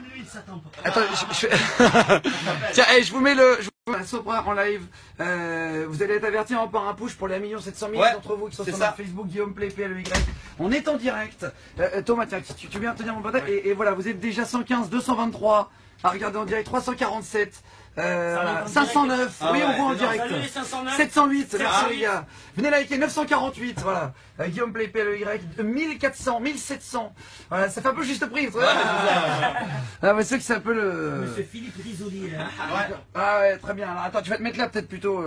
lui, ça tombe pas. Attends, tiens, hey, je vous mets le... La Sopra en live, vous allez être avertis par un push pour les 1 700 000 d'entre vous qui sont sur notre Facebook, Guillaume Play, PLEY. On est en direct. Thomas, tiens, tu veux bien tenir mon pantalon et voilà, vous êtes déjà 115, 223 à regarder en direct, 347. 509, oui on voit en direct. 708, merci les gars. Venez liker, 948, voilà. Guillaume Play, PLEY, 1400, 1700. Voilà, ça fait un peu juste prix. Ah, mais c'est que c'est un peu le... Monsieur Philippe Risoli. Ah ouais, très bien. Alors attends, tu vas te mettre là peut-être plutôt.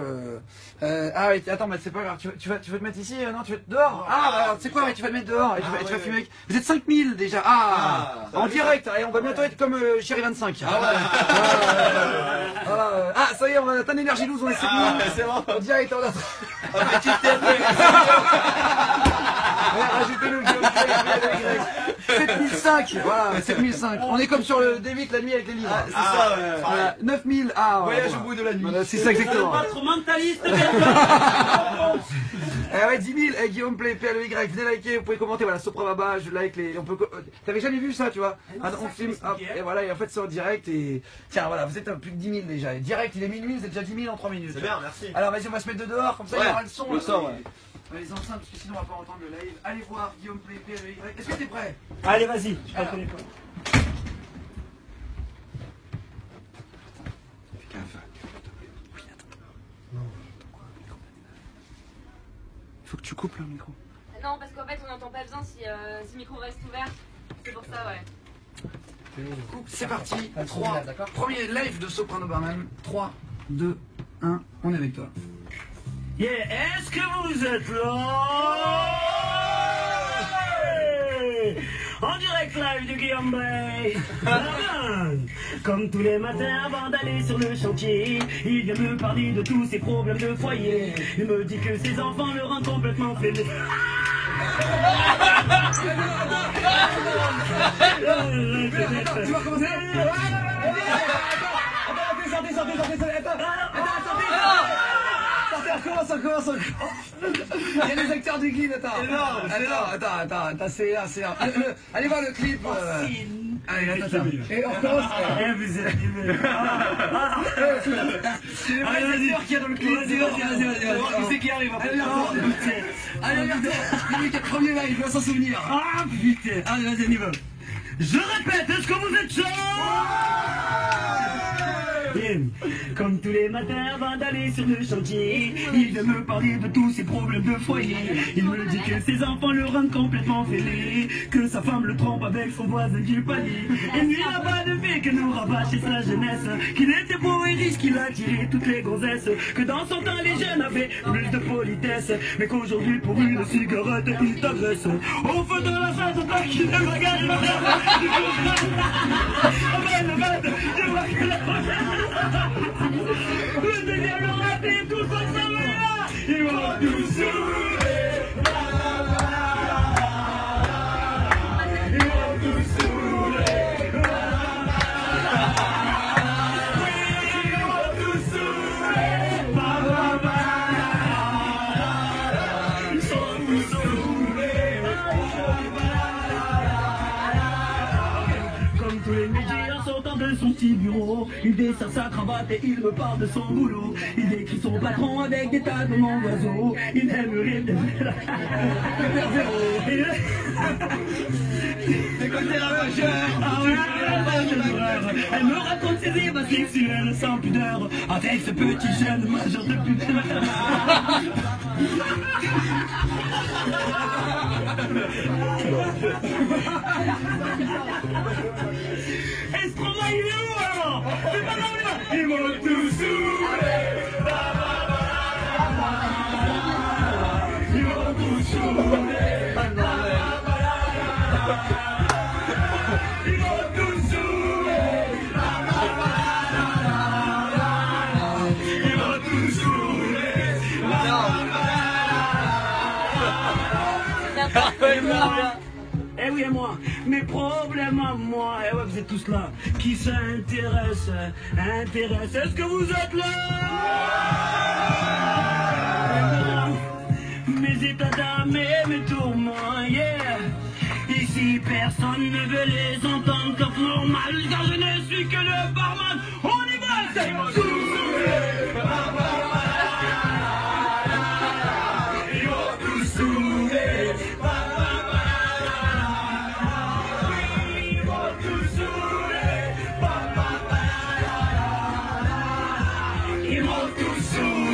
Ah ouais, attends, mais c'est pas grave. Tu vas te mettre ici, non, tu vas dehors. Ah, bah, alors, tu sais quoi, ouais, tu vas te mettre dehors et tu vas fumer avec. Vous êtes 5000 déjà. En direct. Et on va bientôt être comme Chéri 25. Ah, ça y est, on va atteindre l'énergie loose, on est 7000. C'est bon. En direct, on a... Rajoutez-le, 7005, voilà, 7005. On est comme sur le D8 la nuit avec les livres. C'est ça, ouais. Voilà, 9000, Voyage au bout de la nuit. Voilà, c'est ça exactement. Votre mentaliste. Ouais, 10 000, Guillaume Play, PLEY, venez liker, vous pouvez commenter, voilà, Sopra Baba, je like les... On peut... T'avais jamais vu ça, tu vois? On filme, hop, et voilà, et en fait c'est en direct et... Tiens, voilà, vous êtes à plus de 10 000 déjà. Et direct, il est minuit, vous êtes déjà 10 000 en 3 minutes. C'est bien, merci. Alors vas-y, on va se mettre de dehors, comme ça il y aura le son. Le son, ouais. Les enceintes, parce que sinon on va pas entendre le live. Allez voir Guillaume Play, PLEY. Est-ce que t'es prêt? Allez, vas-y, je ne connais pas. Il faut que tu coupes le micro. Non, parce qu'en fait, on n'entend pas besoin si le micro reste ouvert. C'est pour ça, ouais. C'est parti. 3, premier live de Soprano Barman. 3, 2, 1, on est avec toi. Yeah, est-ce que vous êtes là? En direct live de Guillaume Play. Comme tous les matins avant d'aller sur le chantier, il vient me parler de tous ses problèmes de foyer. Il me dit que ses enfants le rendent complètement fêlé. Tu vas commencer. On commence. Il y a les acteurs du clip, attends, c'est là. Allez voir le clip. Allez, attends. Et on recommence. Vous êtes C'est les vrais acteurs qu'il y a dans le clip. Vas-y. Qui c'est qui arrive? Allez, lui qui est premier live, il va s'en souvenir. Ah putain. Allez, vas-y, on y va. Je répète, est-ce que vous êtes chaud? Comme tous les matins avant d'aller sur le chantier, il vient me parler de tous ses problèmes de foyer. Il me dit que ses enfants le rendent complètement fêlé, que sa femme le trompe avec son voisin du palier. Et lui là-bas ne fait que nous rabâcher sa jeunesse, qu'il était beau et riche, qu'il a tiré toutes les gonzesses, que dans son temps les jeunes avaient plus de politesse, mais qu'aujourd'hui pour une cigarette il t'agresse. Au feu de la fête, tant qu'il ne regarde pas. Je vois que la le délire le raté, tout ça, ça va là. Ils vont nous saouler. Ils vont nous saouler. Oui, ils vont nous saouler. Ils sont nous saouler. Comme tous les midis en sortant de son petit bureau, il desserre sa cravate et il me parle de son boulot. Il décrit son patron avec des tas de mon oiseau. Il aimerait des côtés ravageurs. Elle me raconte ses ébats sexuels sans pudeur, avec ce petit jeune majeur de pudeur. Estromae, il est où alors? C'est pas là où il va. Ils vont tout saouler. Ils vont tout saouler. Ils vont tout saouler. Ils vont tout saouler. Eh oui, et moi, mes problèmes à moi, eh ouais, vous êtes tous là, qui s'intéressent, est-ce que vous êtes là? Mes états d'âme et mes tourments, yeah. Ici ici, personne ne veut les entendre comme normal, car je ne suis que le barman. On y va, c'est ils vont tous saouler. Ils vont tous saouler. Ils vont tous saouler. Ils vont tous saouler.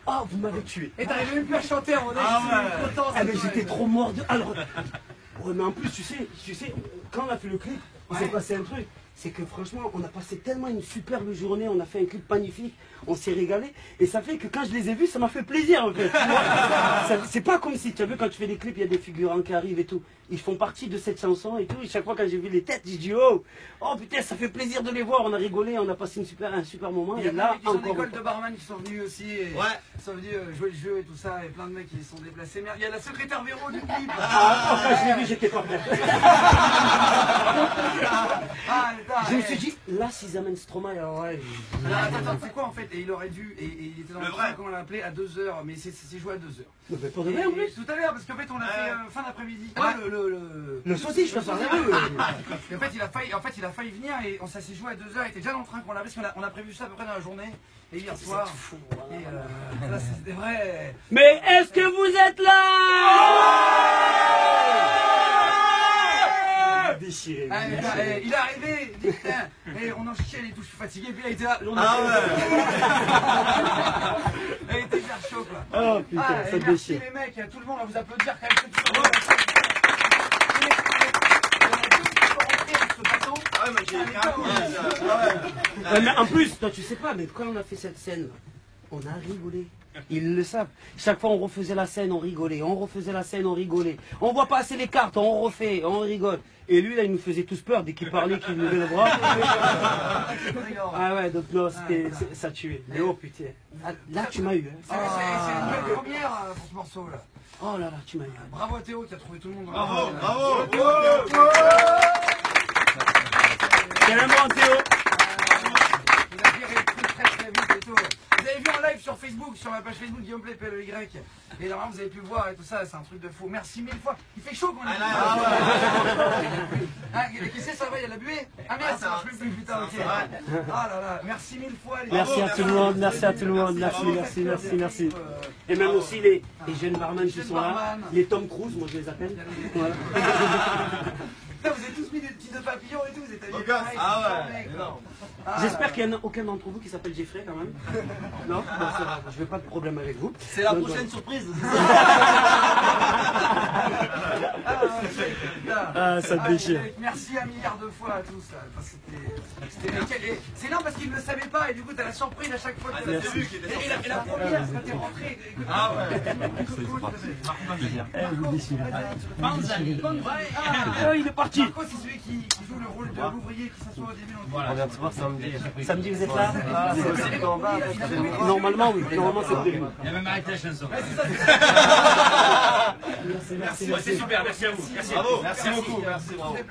Oh, vous m'avez tué. Et t'arrives même plus à chanter à mon âge. Content. Ah mais j'étais trop mort de... Alors, ouais, mais en plus, tu sais, quand on a fait le clip, il s'est passé un truc. C'est que franchement, on a passé tellement une superbe journée, on a fait un clip magnifique, on s'est régalé. Et ça fait que quand je les ai vus, ça m'a fait plaisir en fait. C'est pas comme si, tu as vu, quand tu fais des clips, il y a des figurants qui arrivent et tout. Ils font partie de cette chanson et tout. Et chaque fois quand j'ai vu les têtes, j'ai dit oh putain, ça fait plaisir de les voir. On a rigolé, on a passé un super moment. Il y a et là, plein de mecs qui sont encore. d'école de barman qui sont venus aussi. Et qui sont venus jouer le jeu et tout ça. Et plein de mecs qui sont déplacés. Merde, il y a la secrétaire Véro du clip. Quand je l'ai vu, j'étais pas prêt. Je me suis dit, là, s'ils amènent Stromae, alors ouais. Attends, c'est quoi en fait? Et il aurait dû, et il était dans le train, comment on l'a appelé, à 2h, mais c'est joué à 2h. Mais pour de vrai en plus. Tout à l'heure, parce qu'en fait on l'a fait fin d'après-midi. Le saucisse, je pense. En fait il a failli venir et ça s'est joué à 2h, il était déjà dans le train qu'on l'a parce qu'on a prévu ça à peu près dans la journée. Et hier soir. Fou, et là c'était vrai. Mais est-ce que vous êtes là? Déchiré. Il est arrivé, putain, et on enchaîne et tout, je suis fatigué, puis là il était là. Il était hyper chaud quoi. Oh putain, ça merci déchire. les mecs, tout le monde, on va vous applaudir quand même. Mais en plus, toi tu sais pas, mais quand on a fait cette scène, on a rigolé. Ils le savent. Chaque fois on refaisait la scène, on rigolait. On refaisait la scène, on rigolait. On voit pas assez les cartes, on refait, on rigole. Et lui là, il nous faisait tous peur dès qu'il parlait, qu'il levait le bras. Ah ouais, donc non, ça tuait. Mais oh putain. Là tu m'as eu. Hein. C'est une belle première pour ce morceau là. Oh là là, tu m'as eu. Bravo à Théo qui a trouvé tout le monde. Bravo. C'est un bon Théo. Il a viré le truc très vite et tout. Vous avez vu en live sur Facebook, sur ma page Facebook Guillaume Play PLEY. Et normalement vous avez pu voir et tout ça, c'est un truc de fou. Merci 1000 fois. Il fait chaud quand on est qu'est-ce que ça va, il y a la buée? Ah merde, ça marche plus putain, ok. Ah là là, merci 1000 fois les Merci à tout le monde, merci à tout le monde, merci. Et même aussi les jeunes barman qui sont là, les Tom Cruise, moi je les appelle. Voilà. Putain, vous avez tous mis des petits nœuds papillons et tout, vous êtes allés. J'espère qu'il n'y en a aucun d'entre vous qui s'appelle Jeffrey quand même. Non, je veux pas de problème avec vous. C'est la prochaine surprise. Ça te déchire. Merci un milliard de fois à tous. C'est énorme parce qu'ils ne le savaient pas et du coup t'as la surprise à chaque fois. Et la première, quand t'es rentré. Ah ouais. Il est parti. Marco, c'est celui qui joue le rôle de l'ouvrier qui s'assoit au début. On vient de se voir samedi. Samedi, vous êtes là? Normalement, oui. Normalement, c'est prévu. Il a même arrêté la chanson. Merci. C'est super, merci à vous. Merci. Bravo, merci beaucoup.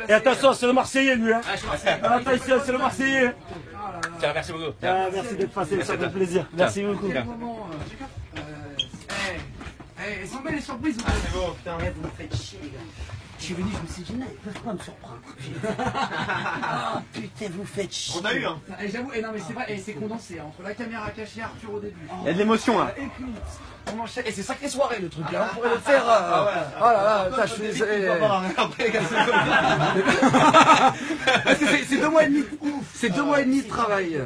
Et attention, c'est le Marseillais, lui. Hein. Attention, c'est le Marseillais. Tiens, merci beaucoup. Merci d'être passé, ça fait plaisir. Merci beaucoup. Elles sont belles les surprises. C'est beau, putain. Vous me faites chier, les gars. Je suis venu, je me suis dit, non, ils peuvent pas me surprendre. Oh putain, vous faites chier. On a eu, hein. J'avoue, non mais c'est vrai, et c'est condensé entre la caméra cachée, Arthur au début. Il y a de l'émotion là. Et puis, on enchaîne, et c'est sacré soirée le truc là, on pourrait le faire. Oh là là, je suis désolé. Parce que c'est 2 mois et demi, c'est 2 mois et demi de travail.